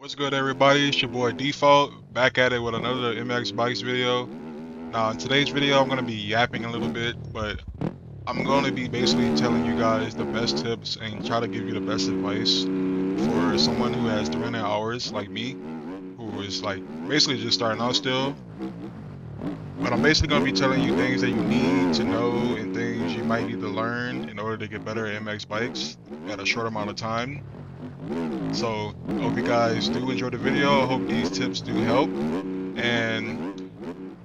What's good, everybody? It's your boy Dfalt, back at it with another MX Bikes video. Now, in today's video, I'm going to be yapping a little bit, but I'm going to be basically telling you guys the best tips and try to give you the best advice for someone who has 300 hours like me, who is like basically just starting out still. But I'm basically going to be telling you things that you need to know and things you might need to learn in order to get better at MX bikes at a short amount of time. So I hope you guys do enjoy the video. I hope these tips do help. And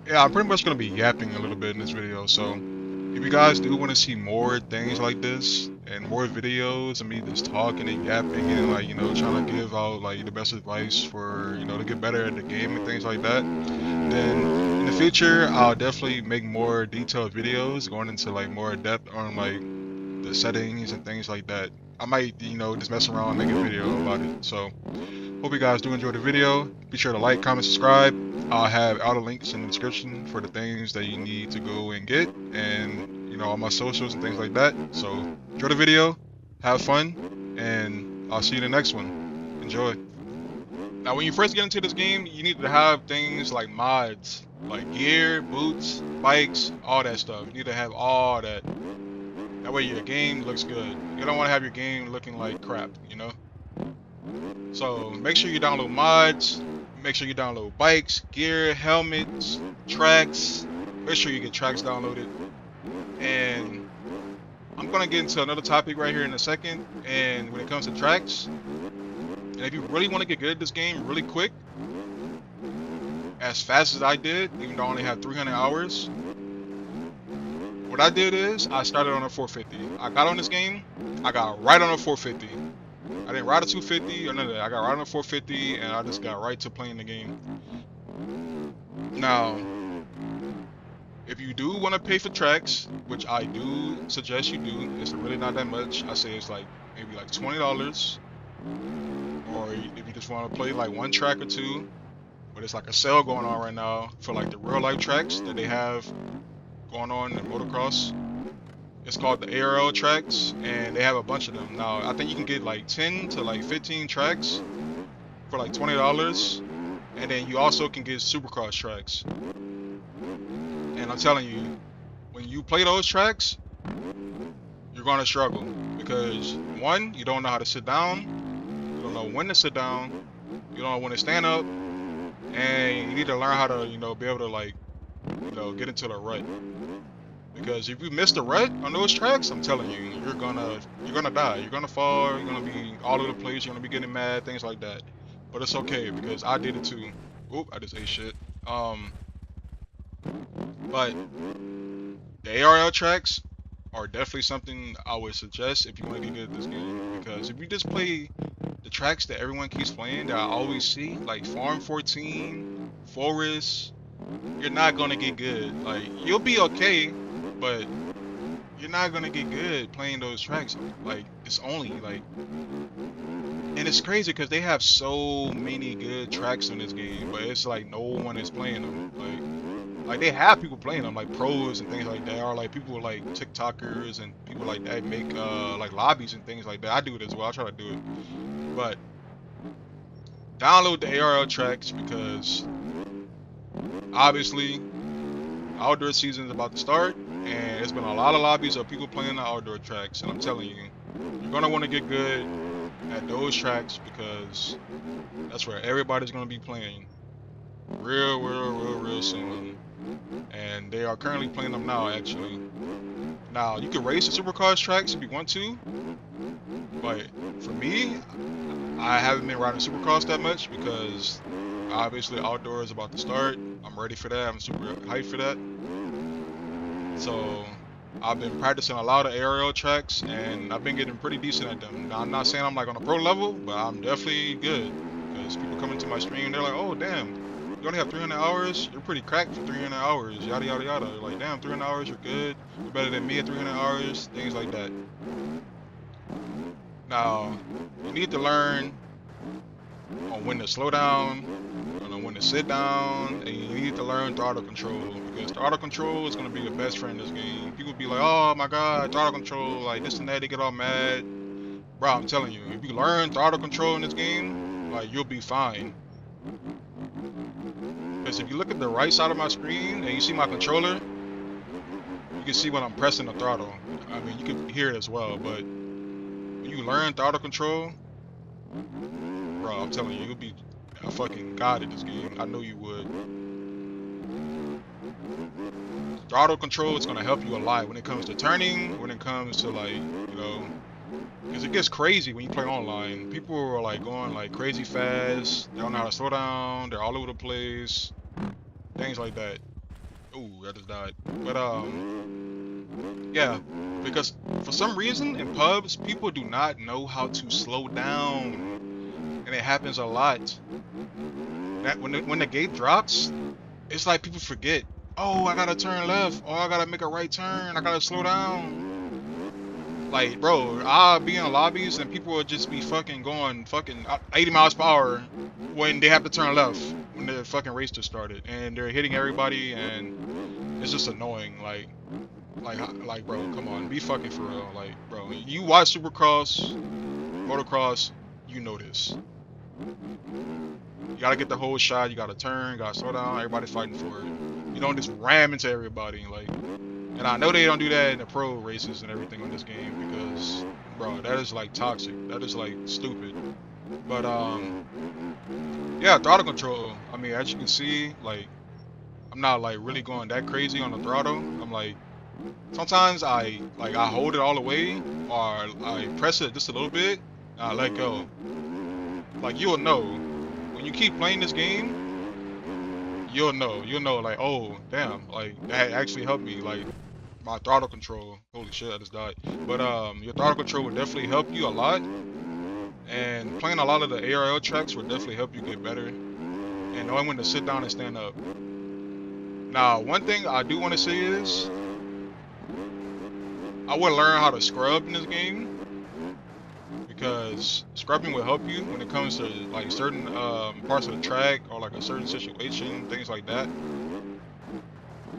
yeah, I'm pretty much going to be yapping a little bit in this video. So if you guys do want to see more things like this and more videos of me just talking and yapping and like, trying to give out like the best advice for, to get better at the game and things like that, then in the future, I'll definitely make more detailed videos going into like more depth on like the settings and things like that. I might, just mess around and make a video about it. So, hope you guys do enjoy the video. Be sure to like, comment, subscribe. I'll have all the links in the description for the things that you need to go and get, and all my socials and things like that. So, enjoy the video, have fun, and I'll see you in the next one. Enjoy. Now, when you first get into this game, you need to have things like mods, like gear, boots, bikes, all that stuff. You need to have all that. That way your game looks good. You don't want to have your game looking like crap, So make sure you download mods. Make sure you download bikes, gear, helmets, tracks. Make sure you get tracks downloaded. And I'm going to get into another topic right here in a second. And when it comes to tracks, and if you really want to get good at this game really quick, as fast as I did, even though I only had 300 hours, what I did is I started on a 450. I got on this game, I got right on a 450. I didn't ride a 250 or none of that. I got right on a 450 and I just got right to playing the game. Now, if you do want to pay for tracks, which I do suggest you do, it's really not that much. I say it's like maybe like $20. Or if you just want to play like one track or two, but it's like a sale going on right now for like the real life tracks that they have going on in motocross. It's called the ARL tracks, and they have a bunch of them. Now, I think you can get like 10 to like 15 tracks for like $20, and then you also can get Supercross tracks. And I'm telling you, when you play those tracks, you're gonna struggle because one, you don't know how to sit down, you don't know when to sit down, you don't know when to stand up, and you need to learn how to, be able to like, get into the rut. Because if you miss the rut on those tracks, I'm telling you, you're gonna die. You're gonna fall. You're gonna be all over the place. You're gonna be getting mad, things like that. But it's okay because I did it too. Oop, I just ate shit. But the ARL tracks are definitely something I would suggest if you want to get good at this game. Because if you just play the tracks that everyone keeps playing, that I always see, like Farm 14, Forest, you're not gonna get good. Like, you'll be okay, but you're not gonna get good playing those tracks. Like, it's only like, and it's crazy because they have so many good tracks in this game, but it's like no one is playing them. Like they have people playing them, like pros and things like that, or like people like TikTokers and people like that make like lobbies and things like that. I do it as well. I try to do it, but download the ARL tracks because obviously outdoor season is about to start, and there's been a lot of lobbies of people playing the outdoor tracks, and I'm telling you, you're gonna want to get good at those tracks because that's where everybody's gonna be playing real soon. And they are currently playing them now, actually. Now, you can race the Supercars tracks if you want to, but for me, I haven't been riding Supercross that much because obviously outdoor is about to start. I'm ready for that. I'm super hyped for that. So I've been practicing a lot of aerial tracks and I've been getting pretty decent at them. Now I'm not saying I'm like on a pro level, but I'm definitely good because people come into my stream, they're like, oh damn, you only have 300 hours? You're pretty cracked for 300 hours, yada yada yada. Like, damn, 300 hours, you're good. You're better than me at 300 hours, things like that. Now, you need to learn on when to slow down, on when to sit down, and you need to learn throttle control because throttle control is going to be your best friend in this game. People be like, oh my god, throttle control, like this and that, they get all mad. Bro, I'm telling you, if you learn throttle control in this game, like you'll be fine. Because if you look at the right side of my screen and you see my controller, you can see when I'm pressing the throttle. I mean, you can hear it as well, but when you learn throttle control, bro, I'm telling you, you'll be a fucking god in this game. I know you would. Throttle control is gonna help you a lot when it comes to turning, when it comes to like, you know, because it gets crazy when you play online. People are like going like crazy fast. They don't know how to slow down. They're all over the place. Things like that. Ooh, that just died. But yeah, because for some reason in pubs, people do not know how to slow down, and it happens a lot. That when the gate drops, it's like people forget. Oh, I gotta turn left. Oh, I gotta make a right turn. I gotta slow down. Like, bro, I'll be in lobbies and people will just be fucking going 80 miles per hour when they have to turn left when the fucking race just started, and they're hitting everybody, and it's just annoying. Like, bro, come on, be fucking for real. Like, bro, you watch Supercross, motocross, you know this. You gotta get the whole shot. You gotta turn. Gotta slow down. Everybody fighting for it. You don't just ram into everybody. Like, and I know they don't do that in the pro races and everything on this game because, bro, that is like toxic. That is like stupid. But yeah, throttle control. I mean, as you can see, like, I'm not like really going that crazy on the throttle. I'm like, sometimes I hold it all the way, or I press it just a little bit, and I let go. Like, you'll know when you keep playing this game. You'll know like, oh damn, like that actually helped me, like my throttle control. Holy shit, I just died. But your throttle control will definitely help you a lot, and playing a lot of the ARL tracks will definitely help you get better, and knowing when to sit down and stand up. Now, one thing I do want to say is I would learn how to scrub in this game, because scrubbing will help you when it comes to like certain parts of the track or like a certain situation, things like that.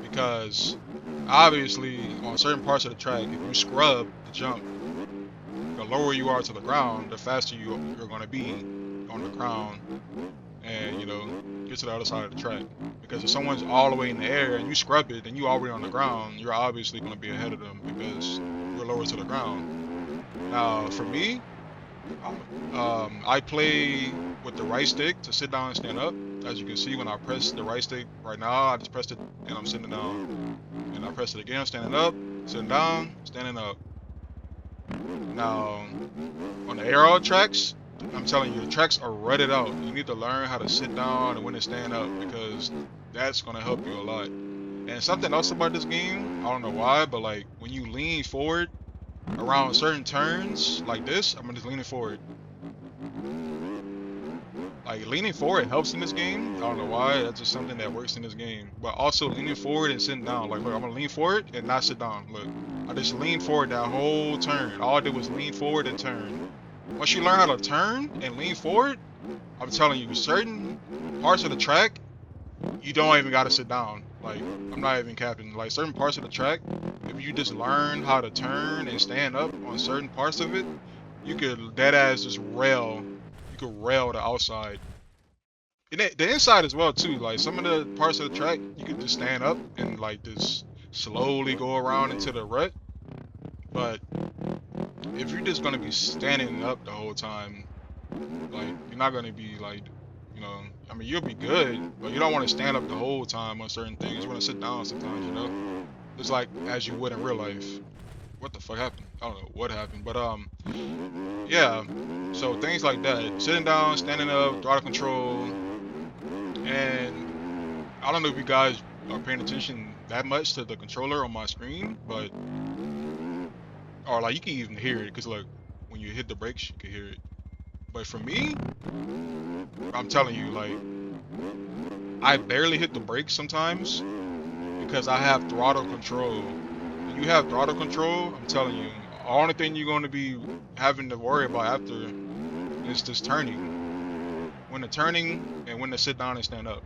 Because obviously on certain parts of the track, if you scrub the jump, the lower you are to the ground, the faster you're going to be on the ground, and, you know, get to the other side of the track. Because if someone's all the way in the air and you scrub it and you already on the ground, you're obviously going to be ahead of them because you're lower to the ground. Now, for me, I play with the right stick to sit down and stand up. As you can see, when I press the right stick right now, I just pressed it and I'm sitting down. And I press it again, standing up, sitting down, standing up. Now, on the ARL tracks, I'm telling you, the tracks are rutted out. You need to learn how to sit down and when to stand up, because that's going to help you a lot. And something else about this game, I don't know why, but like when you lean forward around certain turns like this, I'm just leaning forward. Like, leaning forward helps in this game. I don't know why, that's just something that works in this game. But also leaning forward and sitting down. Like, look, I'm gonna lean forward and not sit down. Look, I just leaned forward that whole turn. All I did was lean forward and turn. Once you learn how to turn and lean forward, I'm telling you, certain parts of the track, you don't even gotta sit down. Like, I'm not even capping. Like, certain parts of the track, if you just learn how to turn and stand up on certain parts of it, you could dead ass just rail. You could rail the outside. And the inside as well too. Like, some of the parts of the track, you could just stand up and like just slowly go around into the rut. But if you're just gonna be standing up the whole time, like, you're not gonna be like, you know, I mean, you'll be good, but you don't want to stand up the whole time on certain things. You want to sit down sometimes, you know? Just like as you would in real life. What the fuck happened? I don't know what happened, but yeah. So things like that, sitting down, standing up, throttle control, and I don't know if you guys are paying attention that much to the controller on my screen, but or like you can even hear it, because look, when you hit the brakes, you can hear it. But for me, I'm telling you, like, I barely hit the brakes sometimes because I have throttle control. When you have throttle control, I'm telling you, the only thing you're going to be having to worry about after is just turning. When to turning and when to sit down and stand up.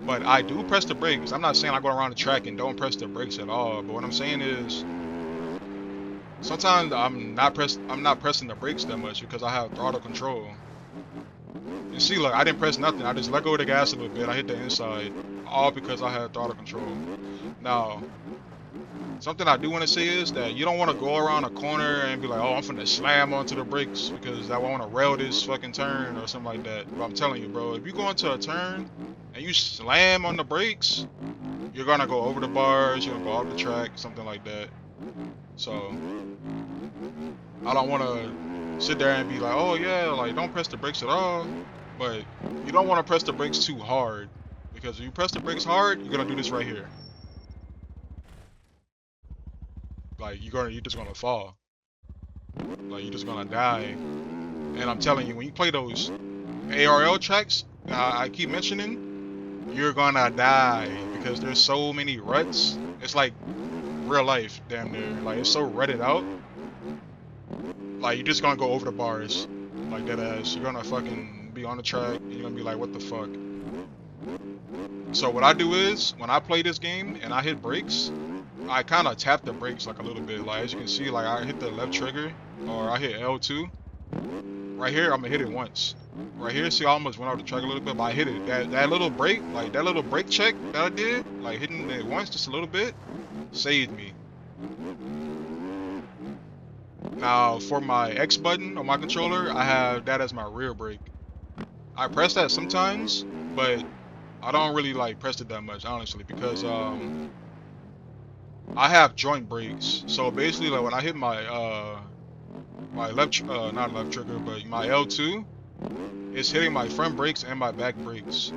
But I do press the brakes. I'm not saying I go around the track and don't press the brakes at all. But what I'm saying is, sometimes I'm not pressing the brakes that much because I have throttle control. And see, look, I didn't press nothing. I just let go of the gas a little bit. I hit the inside, all because I had throttle control. Now, something I do want to say is that you don't want to go around a corner and be like, oh, I'm finna slam onto the brakes because I want to rail this fucking turn or something like that. But I'm telling you, bro, if you go into a turn and you slam on the brakes, you're gonna go over the bars, you're gonna go off the track, something like that. So I don't want to sit there and be like, oh yeah, like don't press the brakes at all. But you don't want to press the brakes too hard, because if you press the brakes hard, you're gonna do this right here. Like you're just gonna fall. Like you're just gonna die. And I'm telling you, when you play those ARL tracks, I keep mentioning, you're gonna die because there's so many ruts. It's like real life, damn near. Like it's so rutted out. Like you're just gonna go over the bars, like that ass. You're gonna fucking be on the track, and you're gonna be like, what the fuck? So what I do is, when I play this game and I hit brakes, I kind of tap the brakes like a little bit. Like as you can see, like I hit the left trigger, or I hit L2. Right here, I'm gonna hit it once. Right here, see, I almost went off the track a little bit, but I hit it. That little brake, like that little brake check that I did, like hitting it once, just a little bit, saved me. Now, for my X button on my controller, I have that as my rear brake. I press that sometimes, but I don't really like press it that much, honestly, because I have joint brakes. So basically, like when I hit my my left, not left trigger, but my L2, it's hitting my front brakes and my back brakes.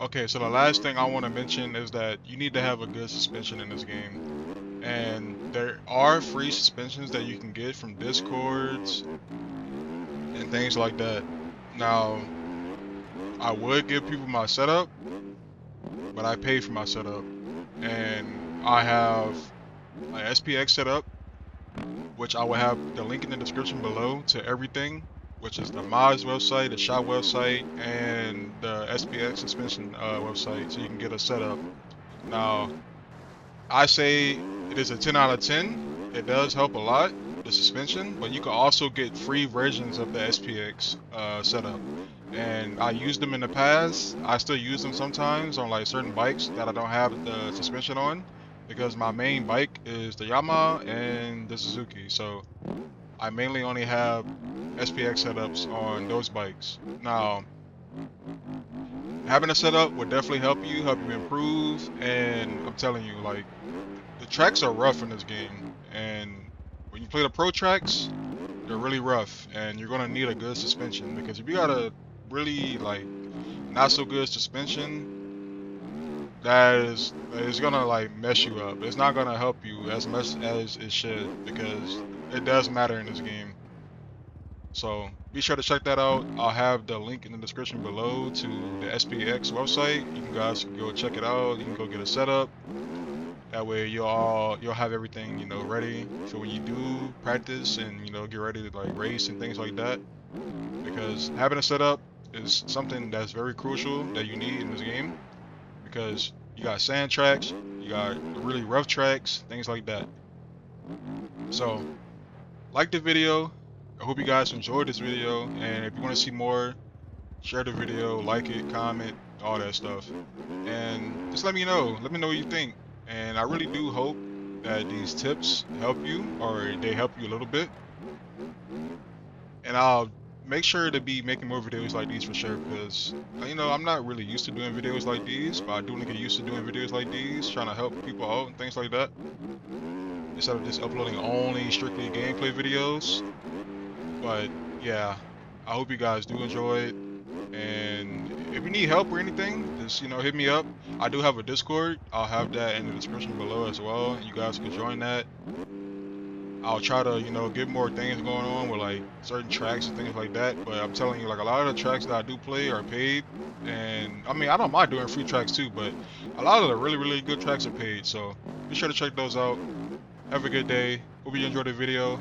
Okay, so the last thing I want to mention is that you need to have a good suspension in this game. And there are free suspensions that you can get from Discords and things like that. Now, I would give people my setup, but I pay for my setup. And I have my SPX setup, which I will have the link in the description below to everything, which is the mods website, the shop website, and the SPX suspension website, so you can get a setup. Now, I say it is a 10 out of 10. It does help a lot, the suspension, but you can also get free versions of the SPX setup. And I used them in the past. I still use them sometimes on like certain bikes that I don't have the suspension on, because my main bike is the Yamaha and the Suzuki. So I mainly only have SPX setups on those bikes. Now, having a setup would definitely help you improve, and I'm telling you, like, the tracks are rough in this game, and when you play the pro tracks, they're really rough, and you're gonna need a good suspension, because if you got a really like not so good suspension, that is gonna like mess you up. It's not gonna help you as much as it should, because it does matter in this game. So be sure to check that out. I'll have the link in the description below to the SPX website. You guys can go check it out. You can go get a setup. That way you'll have everything, you know, ready for when you do practice and, you know, get ready to like race and things like that. Because having a setup is something that's very crucial that you need in this game, because you got sand tracks, you got really rough tracks, things like that. So like the video. I hope you guys enjoyed this video, and if you want to see more, share the video, like it, comment, all that stuff, and just let me know what you think. And I really do hope that these tips help you, or they help you a little bit, and I'll make sure to be making more videos like these for sure, because, you know, I'm not really used to doing videos like these, but I do want to get used to doing videos like these, trying to help people out and things like that, instead of just uploading only strictly gameplay videos. But yeah, I hope you guys do enjoy it, and if you need help or anything, just, you know, hit me up. I do have a Discord. I'll have that in the description below as well. You guys can join that. I'll try to, you know, get more things going on with like certain tracks and things like that. But I'm telling you, like, a lot of the tracks that I do play are paid, and I mean, I don't mind doing free tracks too, but a lot of the really good tracks are paid. So be sure to check those out. Have a good day. Hope you enjoyed the video.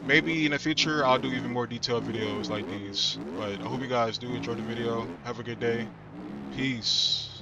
Maybe in the future I'll do even more detailed videos like these, but I hope you guys do enjoy the video. Have a good day. Peace.